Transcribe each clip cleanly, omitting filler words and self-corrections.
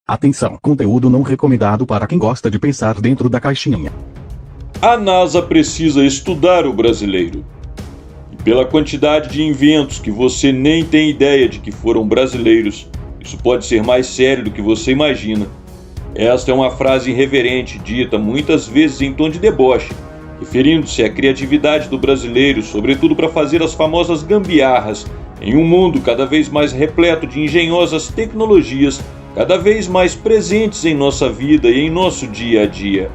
Atenção, conteúdo não recomendado para quem gosta de pensar dentro da caixinha. A NASA precisa estudar o brasileiro. E pela quantidade de inventos que você nem tem ideia de que foram brasileiros, isso pode ser mais sério do que você imagina. Esta é uma frase irreverente, dita muitas vezes em tom de deboche, referindo-se à criatividade do brasileiro, sobretudo para fazer as famosas gambiarras, em um mundo cada vez mais repleto de engenhosas tecnologias, cada vez mais presentes em nossa vida e em nosso dia a dia.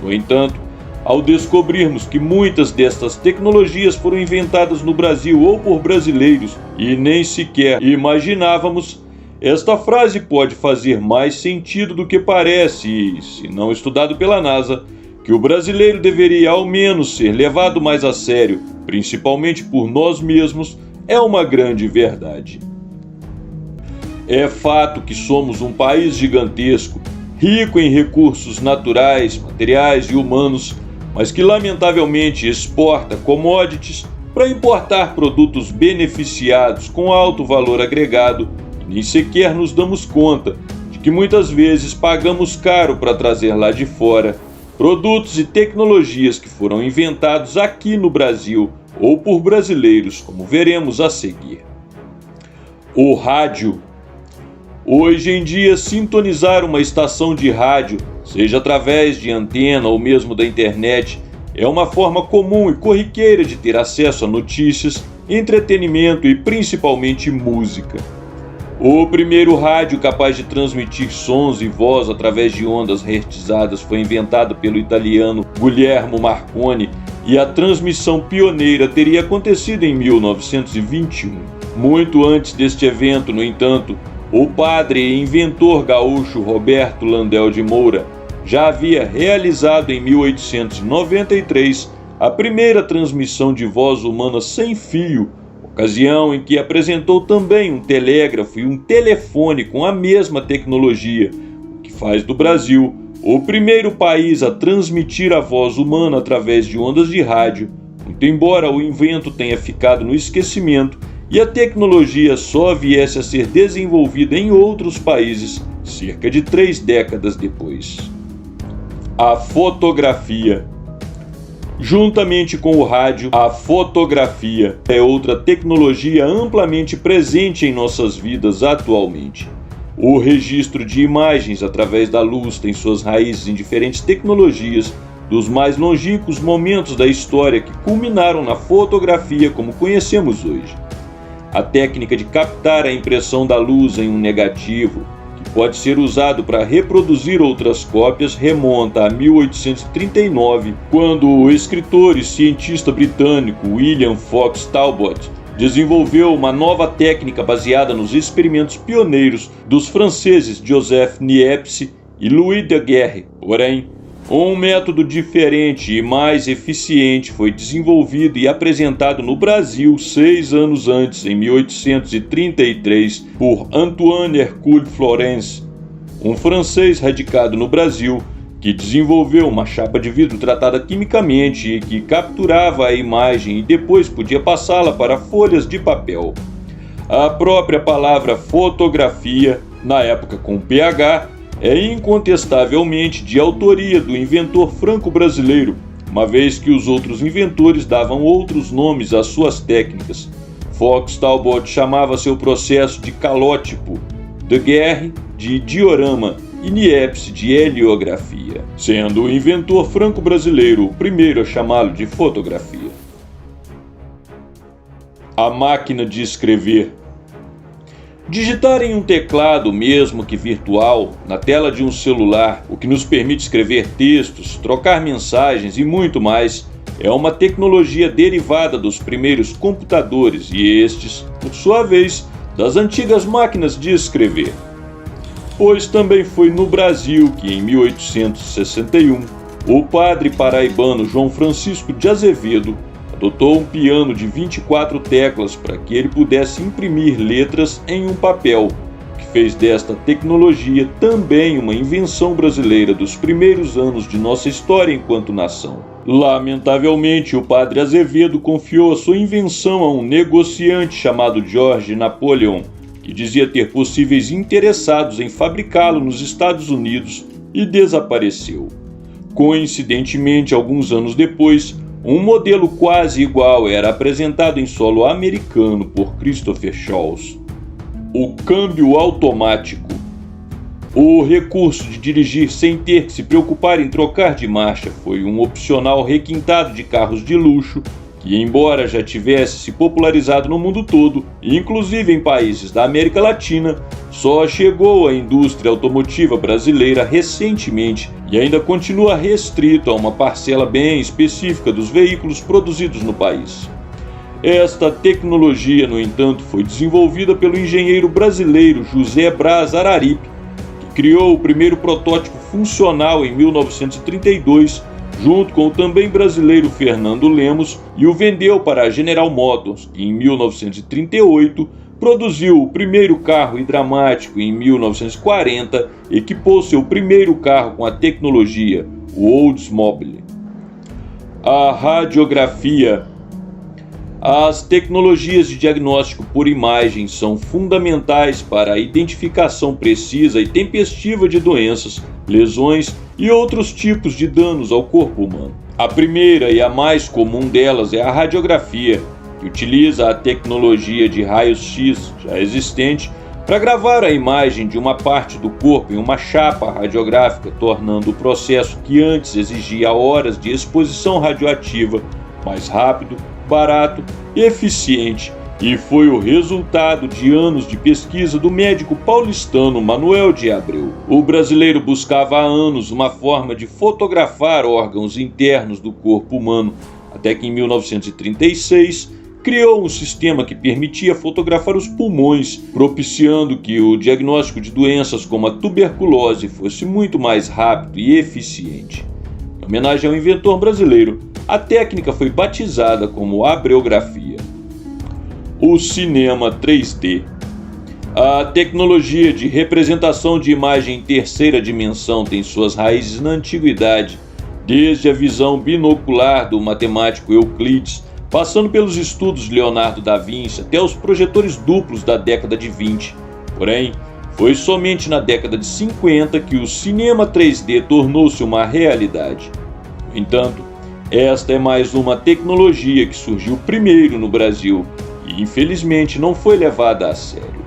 No entanto, ao descobrirmos que muitas destas tecnologias foram inventadas no Brasil ou por brasileiros e nem sequer imaginávamos, esta frase pode fazer mais sentido do que parece e, se não estudado pela NASA, que o brasileiro deveria ao menos ser levado mais a sério, principalmente por nós mesmos, é uma grande verdade. É fato que somos um país gigantesco, rico em recursos naturais, materiais e humanos, mas que lamentavelmente exporta commodities para importar produtos beneficiados com alto valor agregado e nem sequer nos damos conta de que muitas vezes pagamos caro para trazer lá de fora produtos e tecnologias que foram inventados aqui no Brasil ou por brasileiros, como veremos a seguir. O rádio. Hoje em dia, sintonizar uma estação de rádio, seja através de antena ou mesmo da internet, é uma forma comum e corriqueira de ter acesso a notícias, entretenimento e principalmente música. O primeiro rádio capaz de transmitir sons e voz através de ondas hertzizadas foi inventado pelo italiano Guglielmo Marconi e a transmissão pioneira teria acontecido em 1921. Muito antes deste evento, no entanto, o padre e inventor gaúcho Roberto Landel de Moura já havia realizado em 1893 a primeira transmissão de voz humana sem fio, ocasião em que apresentou também um telégrafo e um telefone com a mesma tecnologia, o que faz do Brasil o primeiro país a transmitir a voz humana através de ondas de rádio, muito embora o invento tenha ficado no esquecimento e a tecnologia só viesse a ser desenvolvida em outros países cerca de 3 décadas depois. A fotografia. Juntamente com o rádio, a fotografia é outra tecnologia amplamente presente em nossas vidas atualmente. O registro de imagens através da luz tem suas raízes em diferentes tecnologias, dos mais longínquos momentos da história que culminaram na fotografia como conhecemos hoje. A técnica de captar a impressão da luz em um negativo, que pode ser usado para reproduzir outras cópias, remonta a 1839, quando o escritor e cientista britânico William Fox Talbot desenvolveu uma nova técnica baseada nos experimentos pioneiros dos franceses Joseph Niepce e Louis Daguerre. Porém, um método diferente e mais eficiente foi desenvolvido e apresentado no Brasil 6 anos antes, em 1833, por Antoine Hercule Florence, um francês radicado no Brasil, que desenvolveu uma chapa de vidro tratada quimicamente e que capturava a imagem e depois podia passá-la para folhas de papel. A própria palavra fotografia, na época com PH, é incontestavelmente de autoria do inventor franco-brasileiro, uma vez que os outros inventores davam outros nomes às suas técnicas. Fox Talbot chamava seu processo de calótipo, Daguerre de diorama e Niepce de heliografia, sendo o inventor franco-brasileiro o primeiro a chamá-lo de fotografia. A máquina de escrever. Digitar em um teclado, mesmo que virtual, na tela de um celular, o que nos permite escrever textos, trocar mensagens e muito mais, é uma tecnologia derivada dos primeiros computadores e estes, por sua vez, das antigas máquinas de escrever. Pois também foi no Brasil que, em 1861, o padre paraibano João Francisco de Azevedo adotou um piano de 24 teclas para que ele pudesse imprimir letras em um papel, o que fez desta tecnologia também uma invenção brasileira dos primeiros anos de nossa história enquanto nação. Lamentavelmente, o padre Azevedo confiou a sua invenção a um negociante chamado George Napoleon, que dizia ter possíveis interessados em fabricá-lo nos Estados Unidos e desapareceu. Coincidentemente, alguns anos depois, um modelo quase igual era apresentado em solo americano por Christopher Scholz. O câmbio automático. O recurso de dirigir sem ter que se preocupar em trocar de marcha foi um opcional requintado de carros de luxo que, embora já tivesse se popularizado no mundo todo, inclusive em países da América Latina, só chegou à indústria automotiva brasileira recentemente e ainda continua restrito a uma parcela bem específica dos veículos produzidos no país. Esta tecnologia, no entanto, foi desenvolvida pelo engenheiro brasileiro José Braz Araripe, que criou o primeiro protótipo funcional em 1932, junto com o também brasileiro Fernando Lemos, e o vendeu para a General Motors, que em 1938 produziu o primeiro carro hidramático e em 1940 equipou seu primeiro carro com a tecnologia, o Oldsmobile. A radiografia. As tecnologias de diagnóstico por imagem são fundamentais para a identificação precisa e tempestiva de doenças, lesões e outros tipos de danos ao corpo humano. A primeira e a mais comum delas é a radiografia, que utiliza a tecnologia de raios-x já existente para gravar a imagem de uma parte do corpo em uma chapa radiográfica, tornando o processo que antes exigia horas de exposição radioativa mais rápido, barato e eficiente, e foi o resultado de anos de pesquisa do médico paulistano Manuel de Abreu. O brasileiro buscava há anos uma forma de fotografar órgãos internos do corpo humano, até que em 1936 criou um sistema que permitia fotografar os pulmões, propiciando que o diagnóstico de doenças como a tuberculose fosse muito mais rápido e eficiente. Em homenagem ao inventor brasileiro, a técnica foi batizada como abreografia. O cinema 3D. A tecnologia de representação de imagem em terceira dimensão tem suas raízes na antiguidade, desde a visão binocular do matemático Euclides, passando pelos estudos de Leonardo da Vinci até os projetores duplos da década de 20. Porém, foi somente na década de 50 que o cinema 3D tornou-se uma realidade. No entanto, esta é mais uma tecnologia que surgiu primeiro no Brasil e, infelizmente, não foi levada a sério.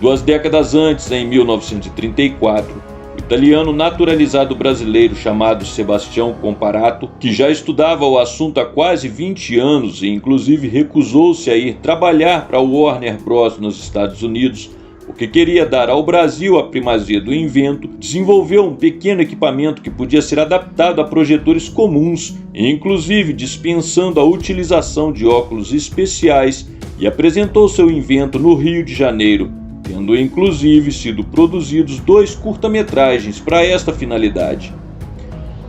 2 décadas antes, em 1934, o italiano naturalizado brasileiro chamado Sebastião Comparato, que já estudava o assunto há quase 20 anos e inclusive recusou-se a ir trabalhar para a Warner Bros. Nos Estados Unidos, porque queria dar ao Brasil a primazia do invento, desenvolveu um pequeno equipamento que podia ser adaptado a projetores comuns, inclusive dispensando a utilização de óculos especiais, e apresentou seu invento no Rio de Janeiro, tendo inclusive sido produzidos 2 curta-metragens para esta finalidade.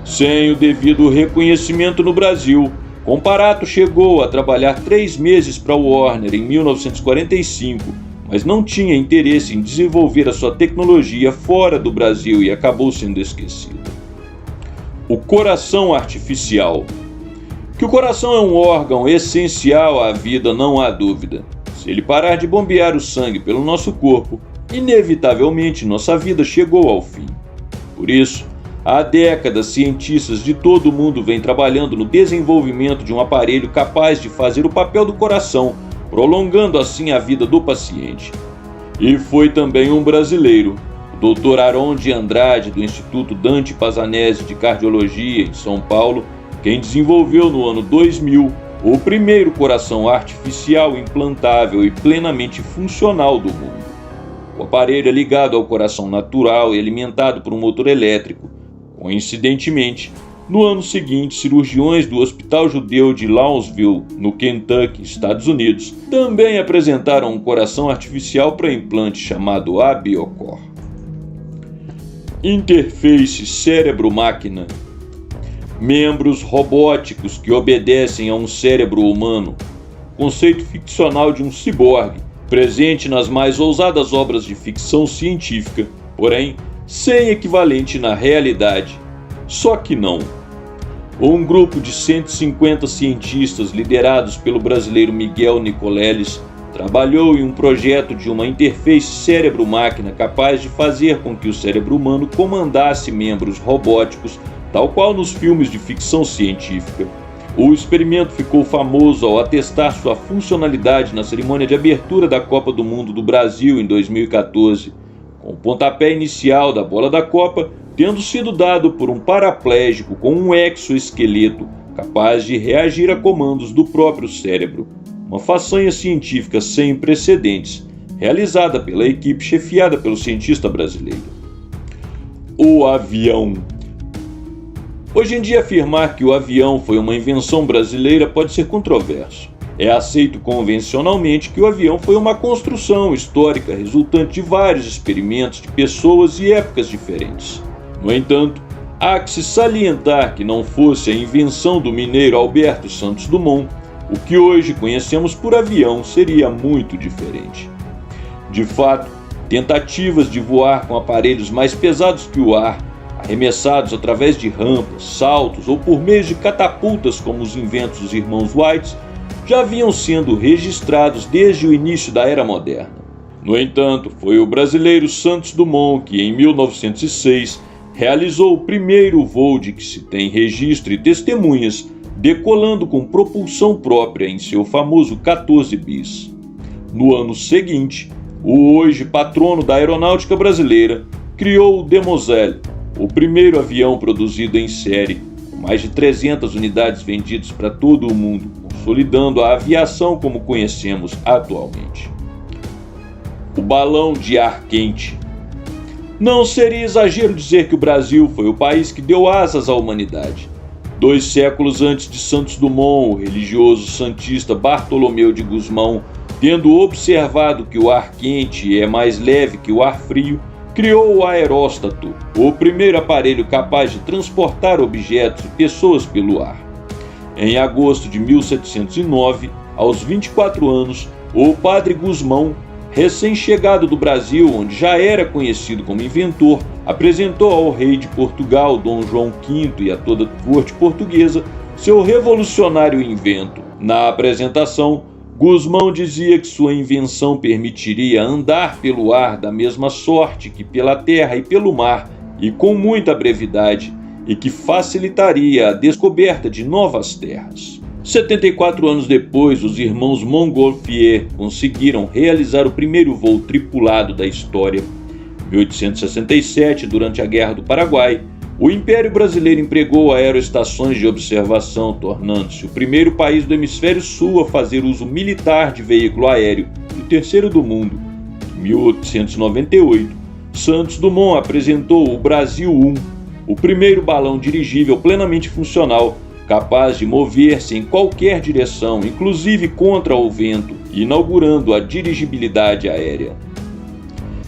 Sem o devido reconhecimento no Brasil, Comparato chegou a trabalhar 3 meses para a Warner em 1945, mas não tinha interesse em desenvolver a sua tecnologia fora do Brasil e acabou sendo esquecido. O coração artificial. Que o coração é um órgão essencial à vida, não há dúvida. Se ele parar de bombear o sangue pelo nosso corpo, inevitavelmente nossa vida chegou ao fim. Por isso, há décadas, cientistas de todo o mundo vêm trabalhando no desenvolvimento de um aparelho capaz de fazer o papel do coração, prolongando assim a vida do paciente. E foi também um brasileiro, o Dr. Aron de Andrade, do Instituto Dante Pazanese de Cardiologia, em São Paulo, quem desenvolveu no ano 2000 o primeiro coração artificial implantável e plenamente funcional do mundo. O aparelho é ligado ao coração natural e alimentado por um motor elétrico. Coincidentemente, no ano seguinte, cirurgiões do Hospital Judeu de Louisville, no Kentucky, Estados Unidos, também apresentaram um coração artificial para implante chamado Abiocor. Interface cérebro-máquina. Membros robóticos que obedecem a um cérebro humano. Conceito ficcional de um ciborgue, presente nas mais ousadas obras de ficção científica, porém sem equivalente na realidade. Só que não. Um grupo de 150 cientistas liderados pelo brasileiro Miguel Nicoleles trabalhou em um projeto de uma interface cérebro-máquina capaz de fazer com que o cérebro humano comandasse membros robóticos, tal qual nos filmes de ficção científica. O experimento ficou famoso ao atestar sua funcionalidade na cerimônia de abertura da Copa do Mundo do Brasil em 2014, com o pontapé inicial da bola da Copa tendo sido dado por um paraplégico com um exoesqueleto capaz de reagir a comandos do próprio cérebro. Uma façanha científica sem precedentes, realizada pela equipe chefiada pelo cientista brasileiro. O avião. Hoje em dia, afirmar que o avião foi uma invenção brasileira pode ser controverso. É aceito convencionalmente que o avião foi uma construção histórica resultante de vários experimentos de pessoas e épocas diferentes. No entanto, há que se salientar que não fosse a invenção do mineiro Alberto Santos Dumont, o que hoje conhecemos por avião seria muito diferente. De fato, tentativas de voar com aparelhos mais pesados que o ar, arremessados através de rampas, saltos ou por meio de catapultas como os inventos dos irmãos Wright, já vinham sendo registrados desde o início da Era Moderna. No entanto, foi o brasileiro Santos Dumont que, em 1906, realizou o primeiro voo de que se tem registro e testemunhas, decolando com propulsão própria em seu famoso 14 bis. No ano seguinte, o hoje patrono da aeronáutica brasileira criou o Demoiselle, o primeiro avião produzido em série, com mais de 300 unidades vendidas para todo o mundo, consolidando a aviação como conhecemos atualmente. O balão de ar quente. Não seria exagero dizer que o Brasil foi o país que deu asas à humanidade. 2 séculos antes de Santos Dumont, o religioso santista Bartolomeu de Gusmão, tendo observado que o ar quente é mais leve que o ar frio, criou o aeróstato, o primeiro aparelho capaz de transportar objetos e pessoas pelo ar. Em agosto de 1709, aos 24 anos, o padre Gusmão, recém-chegado do Brasil, onde já era conhecido como inventor, apresentou ao rei de Portugal, Dom João V, e a toda a corte portuguesa seu revolucionário invento. Na apresentação, Gusmão dizia que sua invenção permitiria andar pelo ar da mesma sorte que pela terra e pelo mar, e com muita brevidade, e que facilitaria a descoberta de novas terras. 74 anos depois, os irmãos Montgolfier conseguiram realizar o primeiro voo tripulado da história. Em 1867, durante a Guerra do Paraguai, o Império Brasileiro empregou aeroestações de observação, tornando-se o primeiro país do hemisfério sul a fazer uso militar de veículo aéreo e o terceiro do mundo. Em 1898, Santos Dumont apresentou o Brasil 1, o primeiro balão dirigível plenamente funcional, capaz de mover-se em qualquer direção, inclusive contra o vento, inaugurando a dirigibilidade aérea.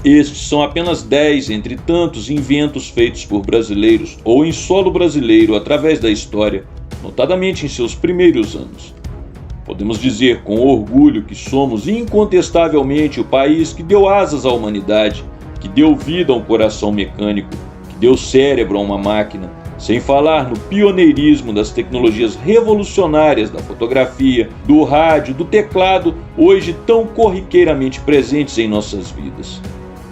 Estes são apenas 10 entre tantos inventos feitos por brasileiros ou em solo brasileiro através da história, notadamente em seus primeiros anos. Podemos dizer com orgulho que somos incontestavelmente o país que deu asas à humanidade, que deu vida a um coração mecânico, que deu cérebro a uma máquina, sem falar no pioneirismo das tecnologias revolucionárias da fotografia, do rádio, do teclado, hoje tão corriqueiramente presentes em nossas vidas.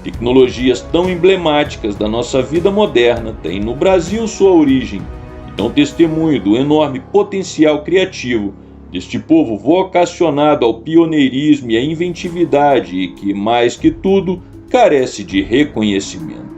Tecnologias tão emblemáticas da nossa vida moderna têm no Brasil sua origem e dão testemunho do enorme potencial criativo deste povo vocacionado ao pioneirismo e à inventividade e que, mais que tudo, carece de reconhecimento.